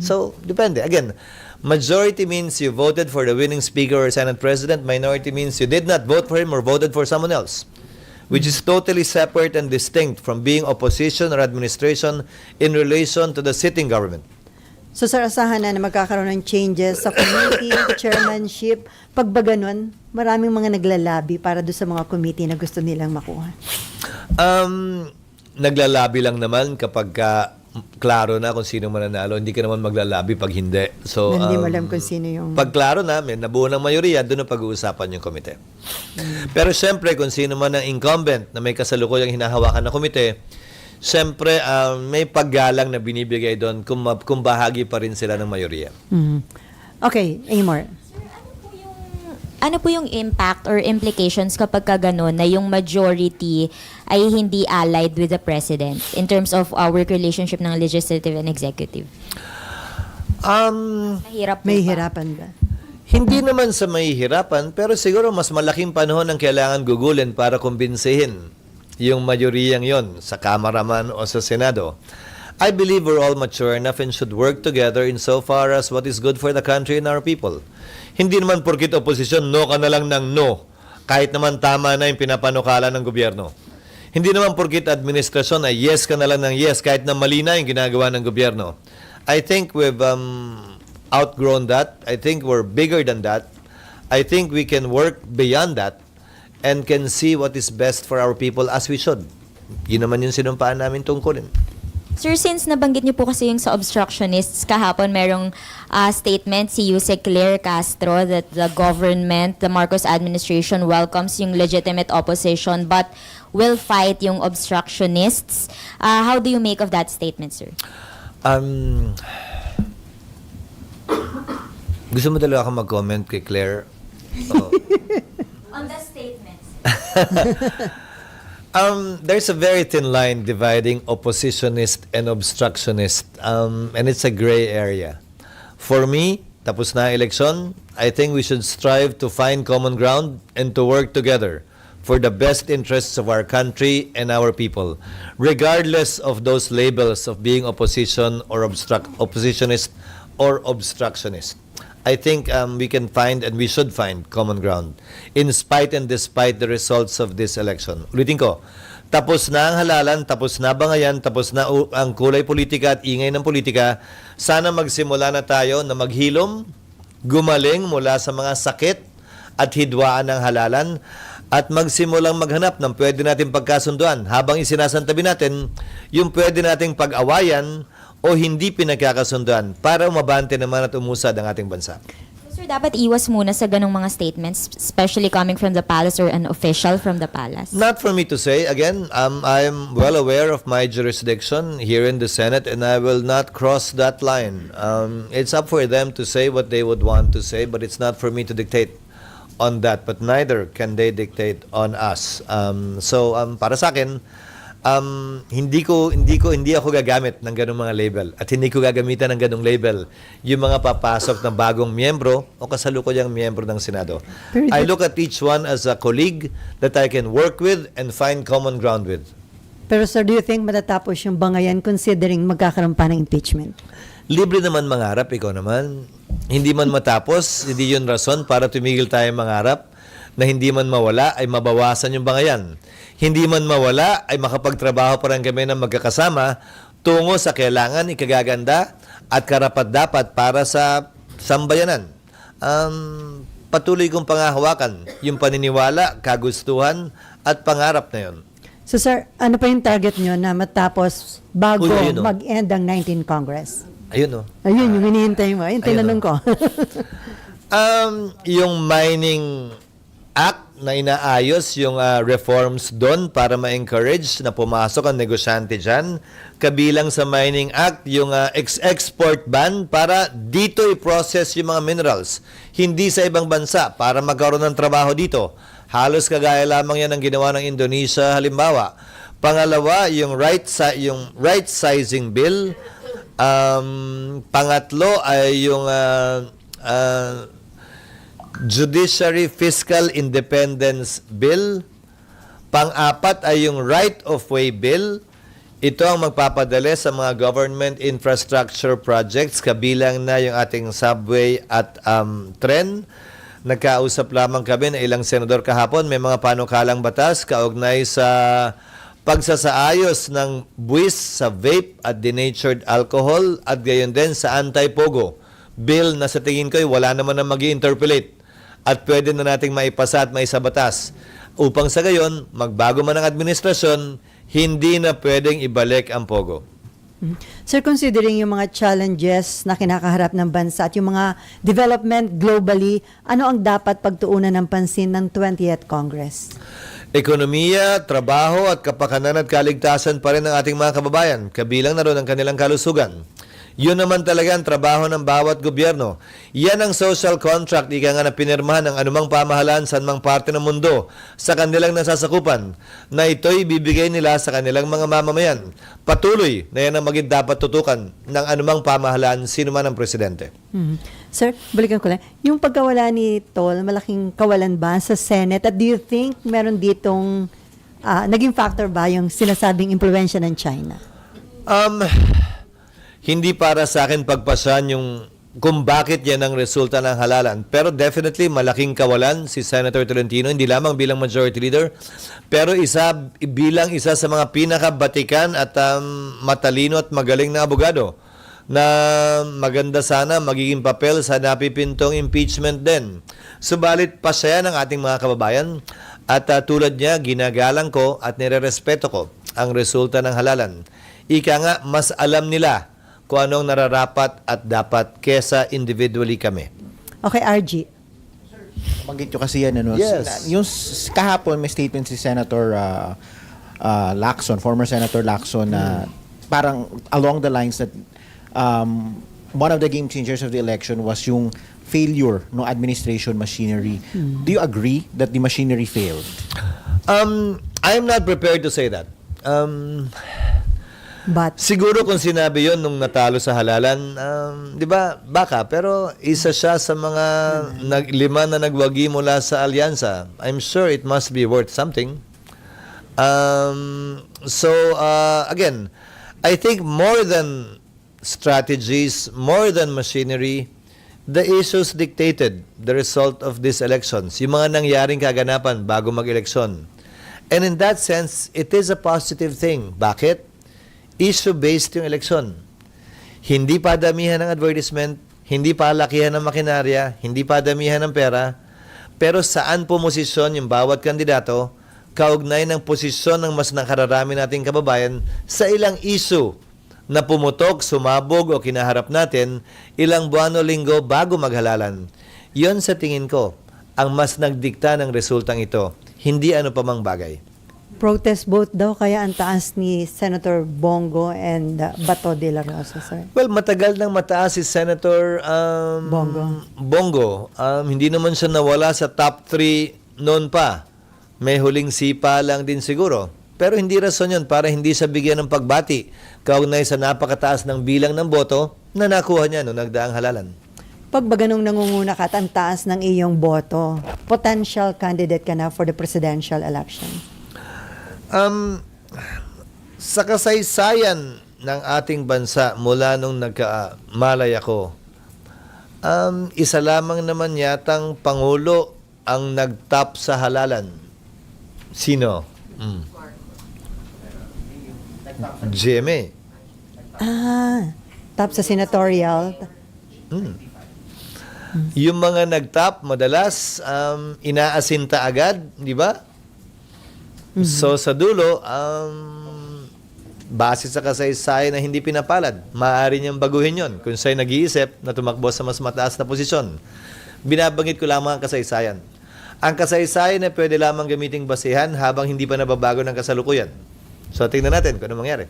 So, depende. Again, majority means you voted for the winning speaker or Senate President. Minority means you did not vote for him or voted for someone else, which is totally separate and distinct from being opposition or administration in relation to the sitting government. So sir, asahan na magkakaroon ng changes sa committee, chairmanship. Pag ba ganun, maraming mga naglalabi para doon sa mga committee na gusto nilang makuha. Naglalabi lang naman kapag klaro na kung sino mananalo. Hindi ka naman maglalabi pag hindi. So, Hindi mo alam kung sino yung... pag klaro na, may nabuo ng mayoriya, doon na pag-uusapan yung komite. Pero siyempre, kung sino man ang incumbent na may kasalukuyang hinahawakan na komite, siyempre, may paggalang na binibigay doon kung bahagi pa rin sila ng mayoriya. Okay, Amor. Ano po yung impact or implications kapag ka ganun na yung majority ay hindi allied with the president in terms of work relationship ng legislative and executive? Mahirap po May ba? hirapan ba? Hindi naman sa mahihirapan, pero siguro mas malaking panahon ang kailangan gugulin para kumbinsihin yung mayoriyang yon sa Kamara man o sa Senado. I believe we're all mature enough and should work together insofar as what is good for the country and our people. Hindi naman porkit oposisyon, no ka na lang ng no, kahit naman tama na yung pinapanukala ng gobyerno. Hindi naman porkit administrasyon ay yes ka na lang ng yes, kahit na mali na yung ginagawa ng gobyerno. I think we've outgrown that. I think we're bigger than that. I think we can work beyond that and can see what is best for our people as we should. Yun naman yung sinumpaan namin tungkulin. Sir, since nabanggit niyo po kasi yung sa obstructionists, kahapon merong statement si Yuse Claire Castro that the government, the Marcos administration welcomes yung legitimate opposition but will fight yung obstructionists. How do you make of that statement, sir? Gusto mo talaga ako mag-comment kay Claire? Oo. On the statements. There's a very thin line dividing oppositionist and obstructionist, and it's a gray area. For me, tapos na election, I think we should strive to find common ground and to work together for the best interests of our country and our people, regardless of those labels of being opposition or oppositionist or obstructionist. I think we can find and we should find common ground in spite and despite the results of this election. Ulitin ko, tapos na ang halalan, tapos na bangayan, tapos na ang kulay politika at ingay ng politika. Sana magsimula na tayo na maghilom, gumaling mula sa mga sakit at hidwaan ng halalan at magsimulang maghanap ng pwede nating pagkasunduan habang isinasantabi natin yung pwede nating pag-awayan o hindi pinagkakasunduan para umabante naman at umusad ang ating bansa. Sir, dapat iwas muna sa ganong mga statements, especially coming from the palace or an official from the palace. Not for me to say. Again, I'm well aware of my jurisdiction here in the Senate and I will not cross that line. It's up for them to say what they would want to say, but it's not for me to dictate on that. But neither can they dictate on us. So, para sa akin, hindi ako gagamit ng ganung mga label at hindi ko gagamitan ng ganung label yung mga papasok na bagong miyembro o kasalukuyang miyembro ng Senado. I look at each one as a colleague that I can work with and find common ground with. Pero sir, do you think matatapos yung bangayan considering magkakaroon pa ng impeachment? Libre naman mangarap, ikaw naman. Hindi man matapos, hindi yun rason para tumigil tayo mangarap na hindi man mawala ay mabawasan yung bangayan. Hindi man mawala ay makapagtrabaho pa rin kami ng magkakasama tungo sa kailangan ikagaganda at karapat-dapat para sa sambayanan. Patuloy kong pangahawakan yung paniniwala, kagustuhan at pangarap na yun. So sir, ano pa yung target nyo na matapos bago Uy, yun, oh. mag-end ang 19th Congress? Ayun, oh. Ayun, yung hinihintay mo. Ayun, tinanong ko. Yung Mining Act na inaayos yung reforms doon para ma-encourage na pumasok ang negosyante dyan. Kabilang sa Mining Act, yung export ban para dito i-process yung mga minerals. Hindi sa ibang bansa para magkaroon ng trabaho dito. Halos kagaya lamang yan ang ginawa ng Indonesia halimbawa. Pangalawa, yung right sizing bill. Pangatlo ay yung Judiciary Fiscal Independence Bill. Pang-apat ay yung Right-of-Way Bill. Ito ang magpapadali sa mga government infrastructure projects, kabilang na yung ating subway at tren. Nagkausap lamang kami na ilang senador kahapon, may mga panukalang batas kaugnay sa pagsasaayos ng buwis sa vape at denatured alcohol at gayon din sa anti-pogo bill na sa tingin ko ay wala naman na mag-i-interpolate at pwede na nating maipasa at maisabatas upang sa gayon, magbago man ang administrasyon, hindi na pwedeng ibalik ang pogo. Sir, considering yung mga challenges na kinakaharap ng bansa at yung mga development globally, ano ang dapat pagtuunan ng pansin ng 20th Congress? Ekonomiya, trabaho at kapakanan at kaligtasan pa rin ng ating mga kababayan, kabilang na rin ang kanilang kalusugan. Yun naman talaga ang trabaho ng bawat gobyerno. Yan ang social contract, ika nga na pinirmahan ng anumang pamahalaan sa anumang parte ng mundo sa kanilang nasasakupan, na ito'y bibigay nila sa kanilang mga mamamayan. Patuloy na yan ang maging dapat tutukan ng anumang pamahalaan, sino man ang presidente. Sir, balikan ko lang. Yung pagkawala ni Tol, malaking kawalan ba sa Senate? At do you think meron ditong naging factor ba yung sinasabing impluensya ng China? Hindi para sa akin pagpasan yung kung bakit yan ang resulta ng halalan. Pero definitely malaking kawalan si Senator Tolentino, hindi lamang bilang majority leader, pero bilang isa sa mga pinakabatikan at matalino at magaling na abogado na maganda sana magiging papel sa napipintong impeachment din. Subalit pasaya ng ating mga kababayan at tulad niya, ginagalang ko at nirerespeto ko ang resulta ng halalan. Ika nga, mas alam nila kung anong nararapat at dapat kesa individually kami. Okay, RG. Banggit nyo kasi yan, ano? Yes. Yung kahapon may statement si Senator Lacson, former Senator Lacson, na parang along the lines that one of the game changers of the election was yung failure ng administration machinery. Do you agree that the machinery failed? I'm not prepared to say that. But Siguro kung sinabi yon nung natalo sa halalan, di ba, baka, pero isa siya sa mga lima na nagwagi mula sa alyansa. I'm sure it must be worth something. Again, I think more than strategies, more than machinery, the issues dictated the result of these elections. Yung mga nangyaring kaganapan bago mag-eleksyon. And in that sense, it is a positive thing. Bakit? Issue-based yung eleksyon. Hindi pa damihan ng advertisement, hindi pa lakihan ng makinarya, hindi pa damihan ng pera, pero saan pumosisyon yung bawat kandidato, kaugnay ng posisyon ng mas nakararami nating kababayan sa ilang issue na pumutok, sumabog o kinaharap natin ilang buwan o linggo bago maghalalan. Yon sa tingin ko ang mas nagdikta ng resultang ito, hindi ano pa mang bagay. protest vote daw, kaya ang taas ni Senator Bongo and Bato de la Rosa, sir. Well, matagal nang mataas si Senator Bongo. Hindi naman siya nawala sa top 3 noon pa. May huling sipa lang din siguro. Pero hindi rason yun para hindi siya bigyan ng pagbati kaugnay sa napakataas ng bilang ng boto na nakuha niya noong nagdaang halalan. Pag ba ganung nangunguna ka at ang taas ng iyong boto, potential candidate ka na for the presidential election? Sa kasaysayan ng ating bansa mula nung nagkamalay ako, isa lamang naman yatang Pangulo ang nagtap sa halalan. Sino? GMA. Top sa senatorial. Yung mga nagtap, madalas, inaasinta agad, di ba? So, sa dulo, base sa kasaysayan na hindi pinapalad, maaari niyang baguhin yon kung siya'y nag-iisip na tumakbo sa mas mataas na posisyon. Binabangit ko lamang ang kasaysayan. Ang kasaysayan na pwede lamang gamiting basehan habang hindi pa nababago ng kasalukuyan. So, tingnan natin kung ano mangyari.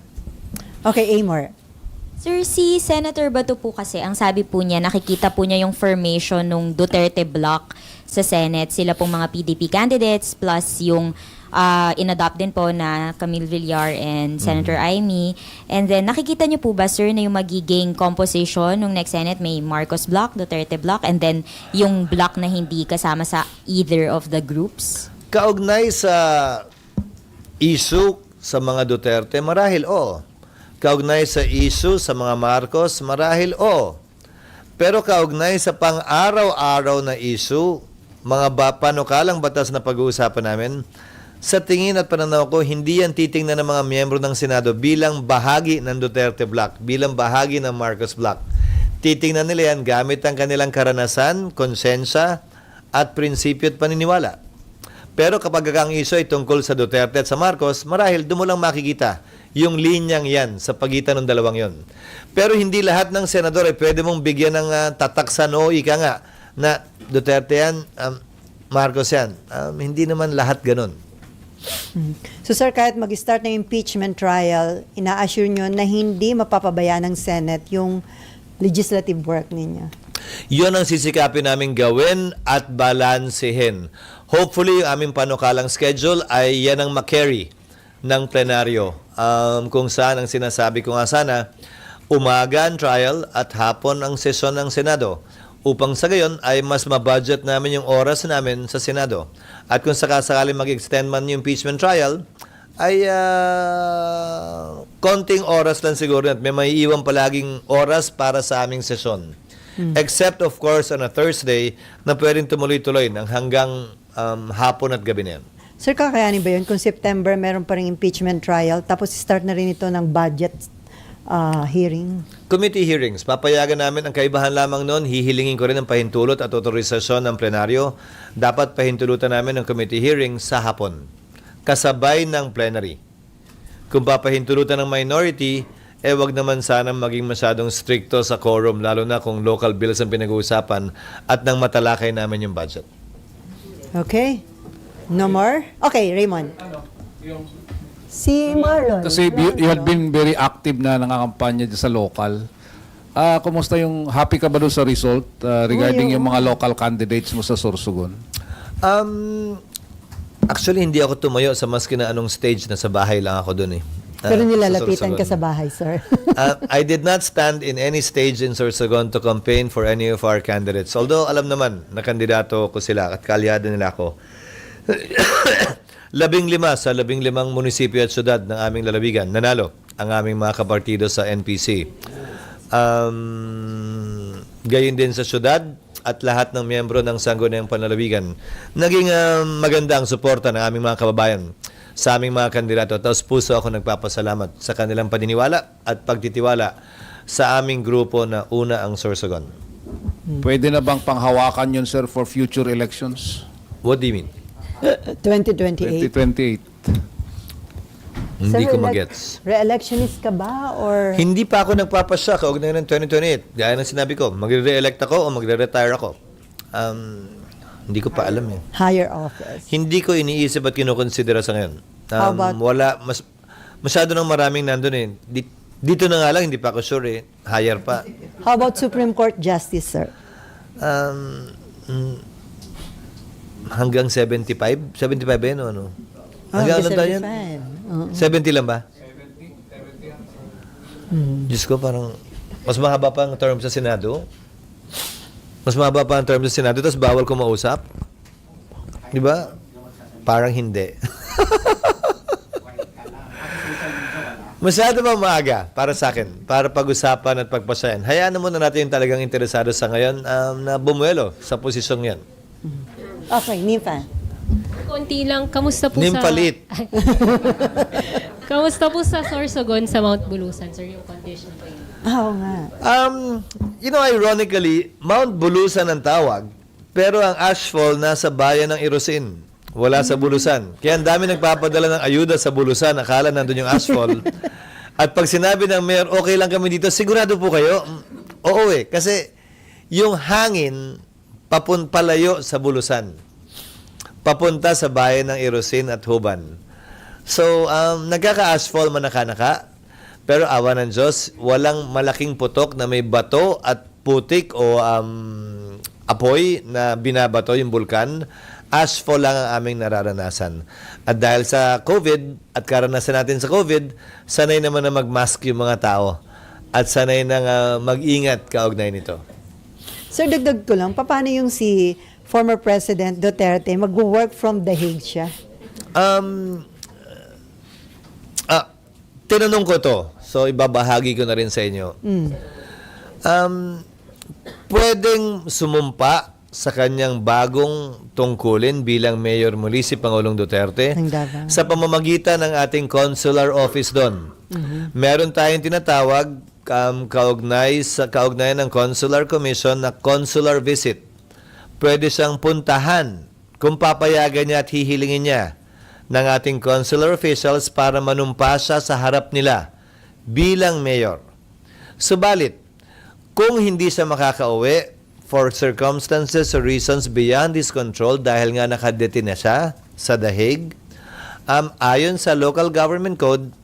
Okay, Amor. Sir, si Senator Bato po kasi, ang sabi po niya, nakikita po niya yung formation ng Duterte block sa Senate. Sila pong mga PDP candidates plus yung inadopt din po na Camille Villar and Senator Amy. And then, nakikita niyo po ba, sir, na yung magiging composition ng next Senate may Marcos block, Duterte block, and then yung block na hindi kasama sa either of the groups? Kaugnay sa issue sa mga Duterte, marahil Kaugnay sa issue sa mga Marcos, marahil Pero kaugnay sa pang-araw-araw na issue, mga panukalang batas na pag-uusapan namin, sa tingin at pananaw ko, hindi yan titingnan ng mga miyembro ng Senado bilang bahagi ng Duterte block, bilang bahagi ng Marcos block. Titingnan nila yan gamit ang kanilang karanasan, konsensya, at prinsipyo at paniniwala. Pero kapag ang issue ay tungkol sa Duterte at sa Marcos, marahil doon mo lang makikita yung linyang yan sa pagitan ng dalawang yon. Pero hindi lahat ng senador ay pwede mong bigyan ng tataksan o ika nga na Duterte yan, Marcos yan. Hindi naman lahat ganun. So sir, kahit mag-start ng impeachment trial, ina-assure nyo na hindi mapapabayaan ng Senate yung legislative work ninyo. Yun ang sisikapin namin gawin at balansehin. Hopefully, yung aming panukalang schedule ay yan ang makarry ng plenaryo. Kung saan ang sinasabi ko nga sana, umaga ang trial at hapon ang sesyon ng Senado. Upang sa gayon ay mas mabudget namin yung oras namin sa Senado. At kung sakasakali mag-extend man yung impeachment trial, ay konting oras lang siguro at may maiiwan palaging oras para sa aming sesyon. Except of course on a Thursday na pwedeng tumuloy-tuloy ng hanggang hapon at gabi na yan. Sir, kakayanin ba yun kung September meron pa rin impeachment trial tapos start na rin ito ng budget hearing? Committee hearings. Papayagan namin ang kaibahan lamang noon. Hihilingin ko rin ang pahintulot at otorisasyon ng plenaryo. Dapat pahintulutan namin ang committee hearing sa hapon. Kasabay ng plenary. Kung papahintulutan ng minority, wag naman sana maging masyadong stricto sa quorum, lalo na kung local bills ang pinag-uusapan at nang matalakay namin yung budget. Okay. No more? Okay, Raymond. Si Marlon. Kasi you have been very active na nangangampanya dyan sa local. Kumusta yung, happy ka ba doon sa result regarding yung mga local candidates mo sa Sorsogon? Actually, hindi ako tumayo sa maski na anong stage na sa bahay lang ako doon Pero sa nilalapitan ka Sorsogon. sa bahay, sir. I did not stand in any stage in Sorsogon to campaign for any of our candidates. Although alam naman na kandidato ko sila at kaalyado nila ako. 15 sa 15 munisipyo at syudad ng aming lalawigan nanalo ang aming mga kapartido sa NPC. Gayon din sa syudad at lahat ng miyembro ng Sangguniang Panlalawigan. Naging maganda ang suporta ng aming mga kababayan sa aming mga kandidato. Tapos puso ako nagpapasalamat sa kanilang paniniwala at pagtitiwala sa aming grupo na una ang Sorsogon. Pwede na bang panghawakan yun, sir, for future elections? What do you mean? 2028. 2028. Hindi Sir, ko magets. Re-electionist ka ba? Or Hindi pa ako nagpapasya kaugnay ng 2028. Gaya ng sinabi ko, magre-re-elect ako o magre-retire ako. Hindi ko pa alam eh. higher office? Hindi ko iniisip at kinukonsidera sa ngayon. How about- Masyado nang maraming nandun eh. Dito na nga lang, hindi pa ako sure eh. Higher pa. How about Supreme Court Justice, sir? Hanggang 75? 75 ba yun o ano? Hanggang ano tayo yan? 70 lang ba? 70. Diyos ko, parang mas mahaba pa ang term sa Senado. Mas mahaba pa ang term sa Senado, tapos bawal kumausap. Di ba? Parang hindi. Masyado ba maaga para sa akin, para pag-usapan at pagpasayan? Hayaan na muna natin yung talagang interesado sa ngayon na bumuelo sa posisyong yan. Okay, Nympha. Konti lang, kamusta po Nymphalit. Kamusta po sa Sorsogon sa Mount Bulusan, sir, yung condition po yun? Oo nga. Ironically, Mount Bulusan ang tawag, pero ang ashfall nasa bayan ng Irosin. Wala sa Bulusan. Kaya ang dami nagpapadala ng ayuda sa Bulusan. Akala nandun yung ashfall. At pag sinabi ng mayor, okay lang kami dito, sigurado po kayo? Oo kasi yung hangin palayo sa Bulusan. Papunta sa bayan ng Irosin at Huban. So, nagkaka-ashfall manaka-naka. Pero awa ng Diyos, walang malaking putok na may bato at putik o apoy na binabato yung bulkan. Ashfall lang ang aming nararanasan. At dahil sa COVID at karanasan natin sa COVID, sanay naman na mag-mask yung mga tao. At sanay na mag-ingat kaugnay nito. Sir, dagdag ko lang, paano yung si former President Duterte mag-work from The Hague siya? Tinanong ko to. So, ibabahagi ko na rin sa inyo. Pwedeng sumumpa sa kanyang bagong tungkulin bilang mayor muli si Pangulong Duterte Ng Davao. sa pamamagitan ng ating consular office doon. Meron tayong tinatawag kaugnayan ng Consular Commission na consular visit. Pwede siyang puntahan kung papayagan niya at hihilingin niya ng ating consular officials para manumpa siya sa harap nila bilang mayor. Subalit, kung hindi siya makakauwi for circumstances or reasons beyond his control dahil nga nakadetain na siya sa The Hague, ayon sa local government code,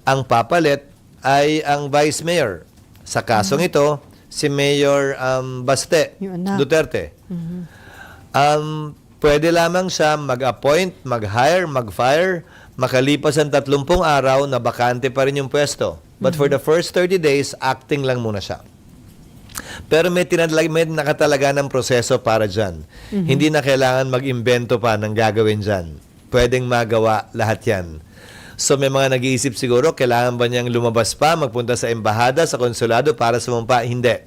ang papalit ay ang vice mayor. Sa kasong ito, si Mayor Baste Yung anak. Duterte. Pwede lamang siya mag-appoint, mag-hire, mag-fire, makalipas ang 30 araw na bakante pa rin yung pwesto. But for the first 30 days, acting lang muna siya. Pero may nakatalaga ng proseso para dyan. Hindi na kailangan mag-imbento pa ng gagawin dyan. Pwedeng magawa lahat yan. So may mga nag-iisip siguro, kailangan ba niyang lumabas pa, magpunta sa embahada, sa konsulado para sumumpa? Hindi.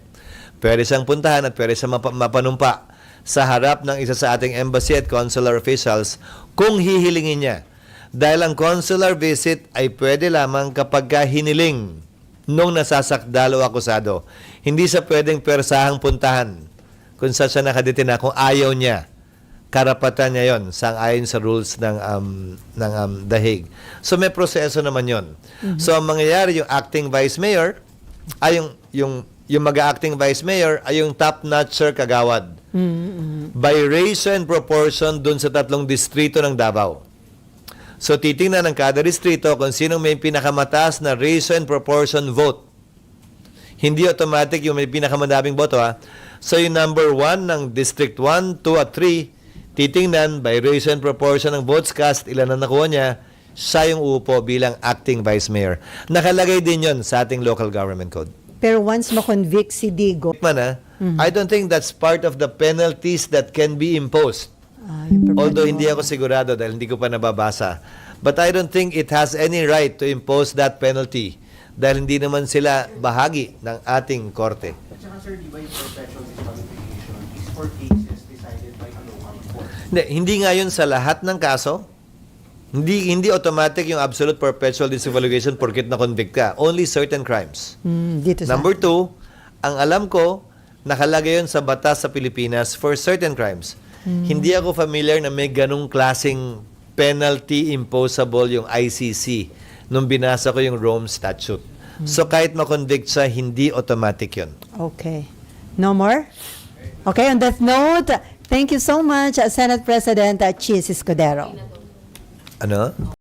Pwede siyang puntahan at pwede siyang mapanumpa sa harap ng isa sa ating embassy at consular officials kung hihilingin niya. Dahil ang consular visit ay pwede lamang kapag hiniling nung nasasakdal o akusado. Hindi siya pwedeng persahang puntahan kung saan siya nakadetina kung ayaw niya. Karapatan niya yon sang-ayon sa rules ng The Hague. So may proseso naman yon. So ang mangyayari, yung acting vice mayor ay yung mag-acting vice mayor ay yung top-notcher kagawad. By ratio and proportion dun sa 3 distrito ng Davao. So titingnan ng kada distrito kung sino may pinakamataas na ratio and proportion vote. Hindi automatic yung may pinakamadaming boto So yung number 1 ng District 1, 2 at 3, titingnan by ratio and proportion ng votes cast, ilan na nakuha niya, siya yung uupo bilang acting vice mayor. Nakalagay din yon sa ating local government code. Pero once ma-convict si Digo, I don't think that's part of the penalties that can be imposed. yung Although perpetual. hindi ako sigurado dahil hindi ko pa nababasa. But I don't think it has any right to impose that penalty dahil hindi naman sila bahagi ng ating korte. At saka sir, di ba yung perpetual disqualification is for cases decided by a local court? Hindi nga yun sa lahat ng kaso. Hindi automatic yung absolute perpetual disqualification porket na-convict ka. Only certain crimes. Dito sa Number 2, ang alam ko, nakalagay yun sa batas sa Pilipinas for certain crimes. Hindi ako familiar na may ganung klaseng penalty imposable yung ICC nung binasa ko yung Rome Statute. So kahit ma-convict siya, hindi automatic yun. Okay. No more? Okay, on that note, thank you so much, Senate President Chis Escudero. Ano?